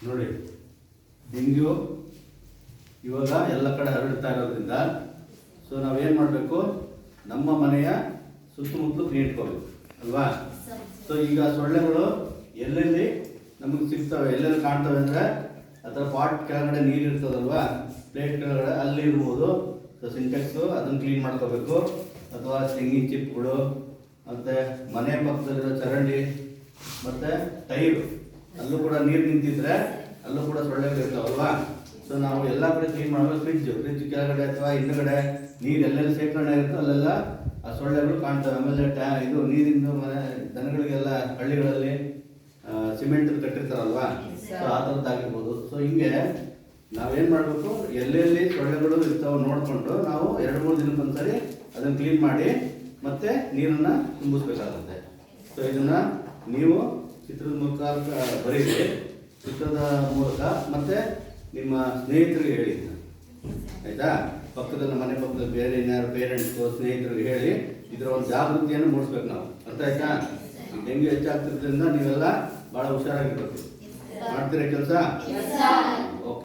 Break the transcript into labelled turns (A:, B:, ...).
A: ನೋಡಿ, ಡೆಂಗ್ಯೂ ಇವಾಗ ಎಲ್ಲ ಕಡೆ ಹರಡ್ತಾ ಇರೋದ್ರಿಂದ ಸೊ ನಾವೇನು ಮಾಡಬೇಕು, ನಮ್ಮ ಮನೆಯ ಸುತ್ತಮುತ್ತಲು ಕ್ಲೀನ್ ಇಟ್ಕೋಬೇಕು ಅಲ್ವಾ. ಸೊ ಈಗ ಸೊಳ್ಳೆಗಳು ಎಲ್ಲೆಲ್ಲಿ ನಮಗೆ ಸಿಗ್ತವೆ, ಎಲ್ಲೆಲ್ಲಿ ಕಾಣ್ತವೆ ಅಂದರೆ ಅಥವಾ ಪಾಟ್ ಕೆಳಗಡೆ ನೀರು ಇರ್ತದಲ್ವಾ, ಪ್ಲೇಟ್ ಕೆಳಗಡೆ ಅಲ್ಲಿ ಇರ್ಬೋದು. ಸೊ ಸಿಂಟೆಕ್ಸು ಅದನ್ನು ಕ್ಲೀನ್ ಮಾಡ್ಕೋಬೇಕು. ಅಥವಾ ತೆಂಗಿನ ಚಿಪ್ಗಳು, ಮತ್ತು ಮನೆ ಪಕ್ಕದಲ್ಲಿರೋ ಚರಂಡಿ, ಮತ್ತು ಟೈರು ಅಲ್ಲೂ ಕೂಡ ನೀರು ನಿಂತಿದ್ರೆ ಅಲ್ಲೂ ಕೂಡ ಸೊಳ್ಳೆಗಳು ಇರ್ತಾವಲ್ವಾ. ಸೊ ನಾವು ಎಲ್ಲ ಕಡೆ ಕ್ಲೀನ್ ಮಾಡಬೇಕು. ಫ್ರಿಜ್ ಕೆಳಗಡೆ ಅಥವಾ ಹಿಂದುಗಡೆ ನೀರು ಎಲ್ಲೆಲ್ಲಿ ಶೇಖರಣೆ ಇರುತ್ತೋ ಅಲ್ಲೆಲ್ಲ ಆ ಸೊಳ್ಳೆಗಳು ಕಾಣ್ತವೆ. ಆಮೇಲೆ ಇದು ನೀರಿಂದು ಮನೆ ದನಗಳಿಗೆಲ್ಲ ಹಳ್ಳಿಗಳಲ್ಲಿ ಸಿಮೆಂಟ್ ಕಟ್ಟಿರ್ತಾರಲ್ವಾ, ಸೊ ಆ ಥರದ್ದಾಗಿರ್ಬೋದು. ಸೊ ಹಿಂಗೆ ನಾವೇನು ಮಾಡಬೇಕು, ಎಲ್ಲೆಲ್ಲಿ ಸೊಳ್ಳೆಗಳು ಇರ್ತಾವೆ ನೋಡಿಕೊಂಡು ನಾವು 2-3 ದಿನಕ್ಕೊಂದ್ಸರಿ ಅದನ್ನು ಕ್ಲೀನ್ ಮಾಡಿ ಮತ್ತೆ ನೀರನ್ನು ತುಂಬಿಸ್ಬೇಕಾಗುತ್ತೆ. ಸೊ ಇದನ್ನು ನೀವು ಚಿತ್ರದ ಮೂಲಕ ಬರೀರಿ, ಚಿತ್ರದ ಮೂಲಕ ಮತ್ತು ನಿಮ್ಮ ಸ್ನೇಹಿತರಿಗೆ ಹೇಳಿ ಆಯಿತಾ. ಪಕ್ಕದಲ್ಲಿ ಮನೆ ಪಕ್ಕದಲ್ಲಿ ಬೇರೆ ಇನ್ಯಾರು ಪೇರೆಂಟ್ಸು ಸ್ನೇಹಿತರಿಗೆ ಹೇಳಿ ಇದರ ಒಂದು ಜಾಗೃತಿಯನ್ನು ಮೂಡಿಸ್ಬೇಕು ನಾವು. ಅರ್ಥ ಆಯ್ತಾ. ಡೆಂಗ್ಯೂ ಹೆಚ್ಚಾಗ್ತಿರೋದ್ರಿಂದ ನೀವೆಲ್ಲ ಭಾಳ ಹುಷಾರಾಗಿರ್ಬೇಕು. ಮಾಡ್ತೀರಾ ಕೆಲಸ?